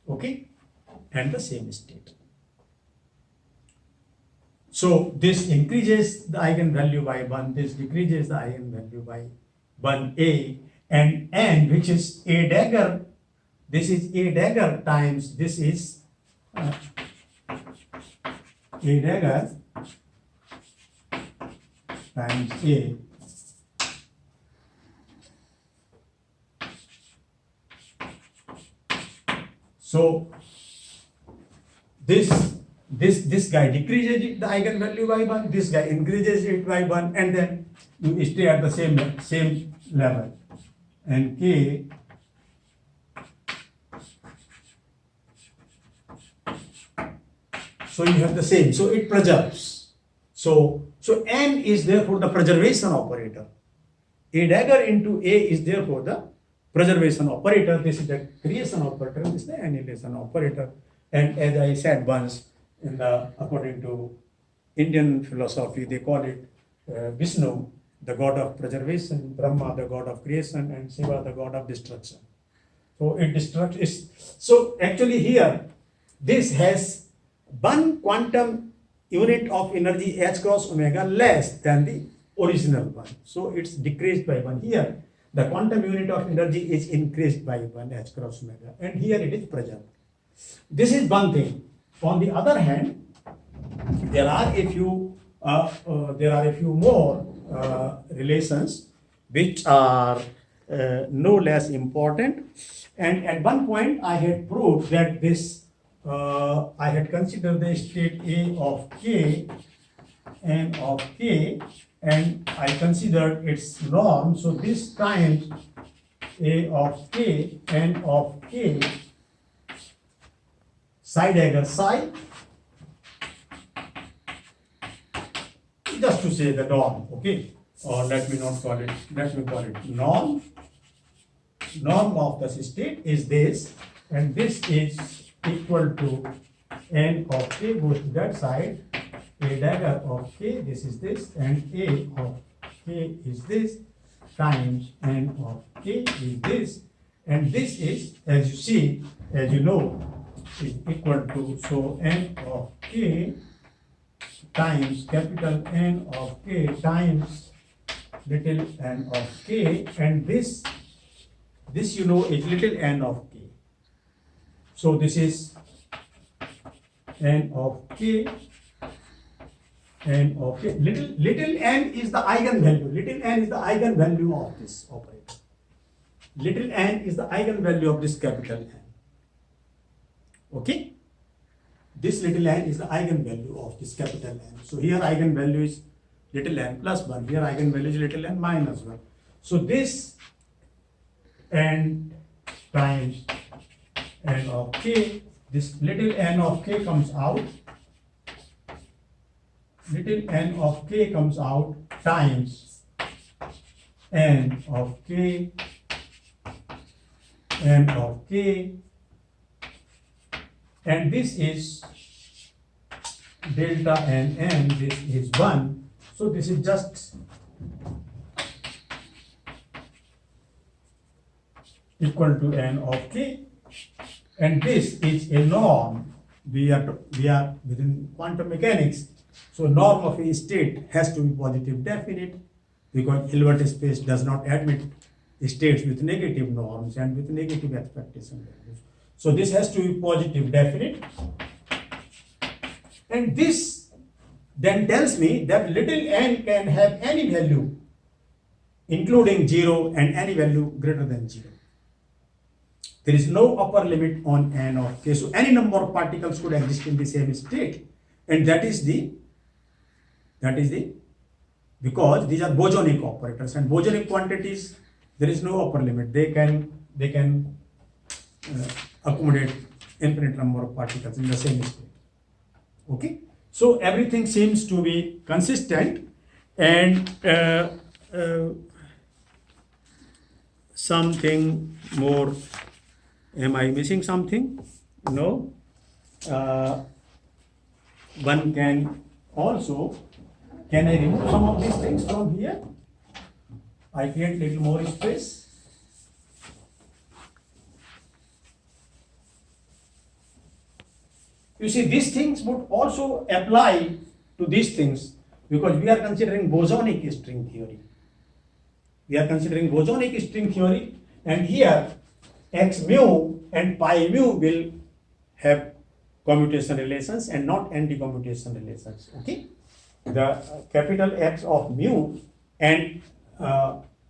Okay, and the same state. So this increases the eigenvalue by 1, this decreases the eigenvalue by 1a, and n, which is a dagger, this is a dagger times this is a dagger times a. So this guy decreases the eigenvalue by 1, this guy increases it by 1, and then you stay at the same level. And k so you have the same, so it preserves. So n is therefore the preservation operator. A dagger into a is therefore the preservation operator. This is the creation operator, this is the annihilation operator. And as I said once, according to Indian philosophy, they call it Vishnu, the god of preservation, Brahma, the god of creation, and Shiva, the god of destruction. So it destructs. So actually here, this has one quantum unit of energy h cross omega less than the original one. So it's decreased by 1. Here, the quantum unit of energy is increased by 1 h cross omega, and here it is preserved. This is one thing. On the other hand, there are a few more relations which are no less important. And at one point, I had proved that this. I had considered the state A of k, n of k, and I considered its norm. So this times A of k, n of k, psi dagger psi, just to say the norm, okay? Or let me not call it, let me call it norm. Norm of the state is this, and this is equal to n of k goes to that side, a dagger of k, this is this, and a of k is this, times n of k is this, and this is, as you see, as you know, is equal to, so n of k times capital N of k times little n of k, and this you know is little n of k. So this is n of k, n of k. Little n is the eigenvalue. Little n is the eigenvalue of this operator. Little n is the eigenvalue of this capital N. Okay? This little n is the eigenvalue of this capital N. So here eigenvalue is little n plus 1. Here eigenvalue is little n minus 1. So this n times n of k, this little n of k comes out, little n of k comes out times n of k, n of k, and this is delta n, this is 1. So this is just equal to n of k, and this is a norm. We are within quantum mechanics, so norm of a state has to be positive definite, because Hilbert space does not admit states with negative norms and with negative expectation values. So this has to be positive definite, and this then tells me that little n can have any value including 0 and any value greater than 0. There is no upper limit on n of k. So any number of particles could exist in the same state, and that is the because these are bosonic operators, and bosonic quantities there is no upper limit. They can accommodate infinite number of particles in the same state. Okay, so everything seems to be consistent, and something more. Am I missing something? No. One can also, can I remove some of these things from here? I create little more space. You see, these things would also apply to these things because we are considering bosonic string theory. We are considering bosonic string theory, and here x mu and pi mu will have commutation relations and not anti-commutation relations. Okay, the capital X of mu and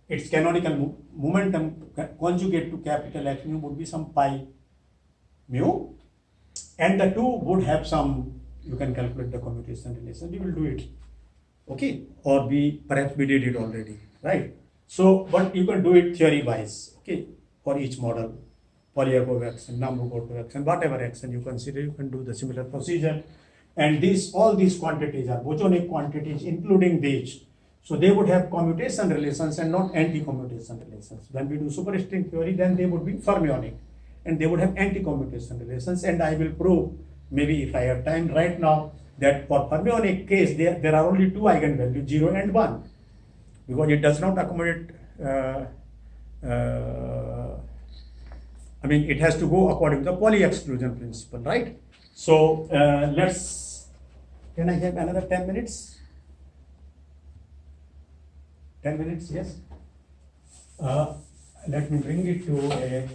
its canonical momentum conjugate to capital X mu would be some pi mu, and the two would have some, you can calculate the commutation relation. We will do it. Okay, or perhaps we did it already, right? So, but you can do it theory wise. Okay, for each model, Polyakov action, Namakov action, whatever action you consider, you can do the similar procedure. And all these quantities are bosonic quantities, including these. So they would have commutation relations and not anti-commutation relations. When we do superstring theory, then they would be fermionic and they would have anti-commutation relations. And I will prove, maybe if I have time right now, that for fermionic case, there are only two eigenvalues, 0 and 1, because it does not accommodate, it has to go according to the Pauli exclusion principle, right? So can I have another 10 minutes? 10 minutes, yes. Let me bring it to a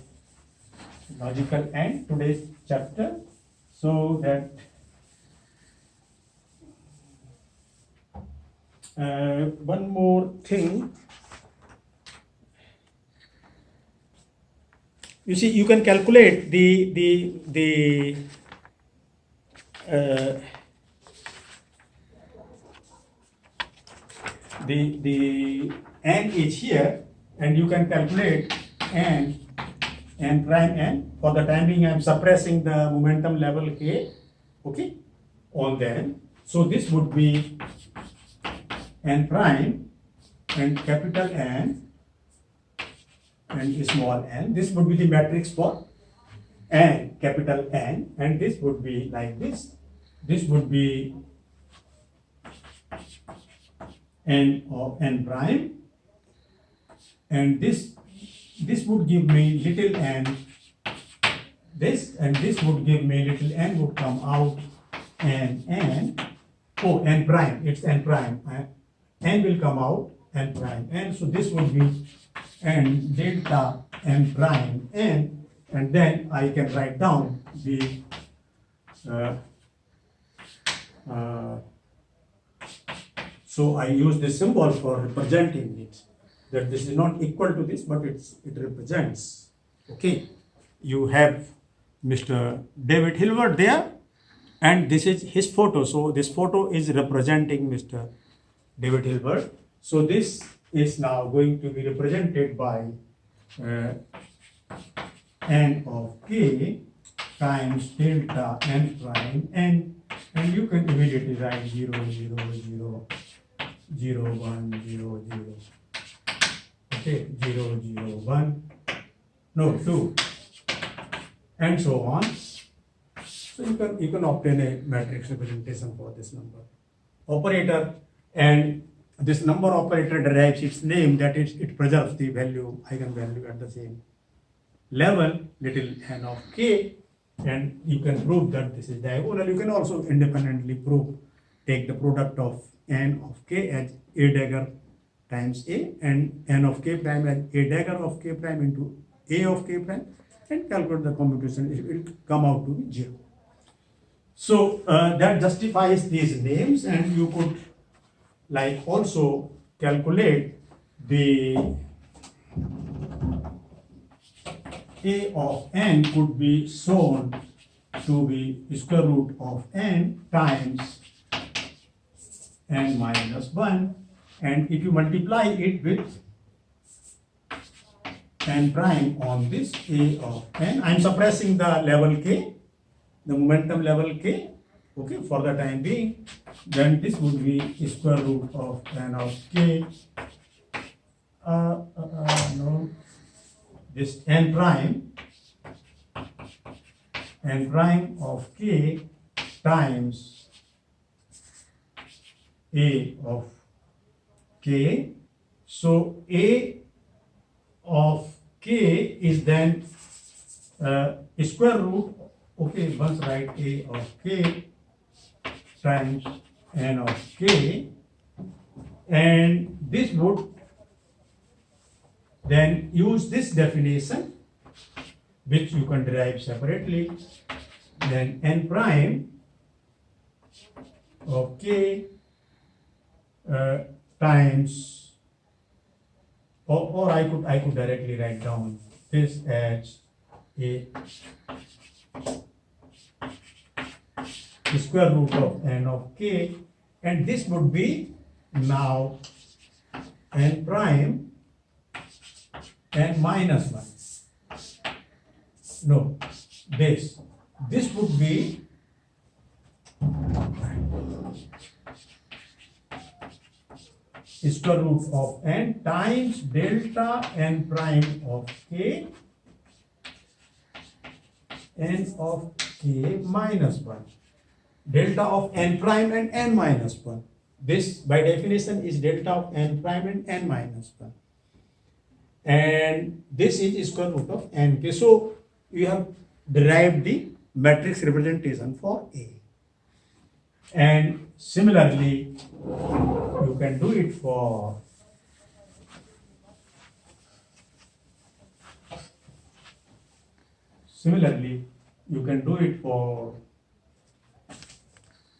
logical end, today's chapter, so that one more thing. You see, you can calculate the n is here, and you can calculate n prime n. For the time being, I am suppressing the momentum level k, okay, on the n. So this would be n prime and capital N and small n. This would be the matrix for n, capital N, and this would be like this. This would be n of n prime, and this would give me little n, this, and this would give me little n would come out, n prime, it's n prime, n will come out, n prime, and so this would be n delta n prime n, and then I can write down the so I use this symbol for representing it, that this is not equal to this, but it represents. Okay, you have Mr. David Hilbert there, and this is his photo. So this photo is representing Mr. David Hilbert. So this is now going to be represented by n of k times delta n prime n, and you can immediately write 0, 0, 0, 0, 1, 0, 0. Okay, 0, 0, 1, no, 2, and so on. So you can obtain a matrix representation for this number operator, and this number operator derives its name, that it preserves the eigenvalue at the same level, little n of k, and you can prove that this is diagonal. You can also independently prove, take the product of n of k as a dagger times a, and n of k prime as a dagger of k prime into a of k prime, and calculate the computation. It will come out to be 0. So that justifies these names, and you could also calculate the a of n could be shown to be square root of n times n minus 1, and if you multiply it with n prime on this a of n, I am suppressing the level k, the momentum level k, okay, for the time being, then this would be square root of n of k, this n prime of k times a of k. So a of k is then square root Okay, once write A of K times N of K, and this would then use this definition, which you can derive separately. Then N prime of K times, or I could directly write down this as a square root of N of K, and this would be now N prime and minus 1. No, this would be square root of N times delta N prime of K, N of K minus 1. Delta of N prime and N minus 1. This by definition is delta of N prime and N minus 1. And this is square root of Nk. So you have derived the matrix representation for A. And similarly, you can do it for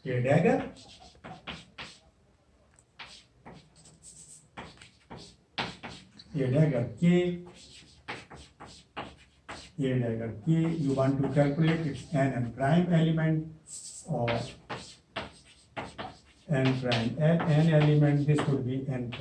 a dagger. A dagger K, you want to calculate its N prime element or N prime N element. This would be N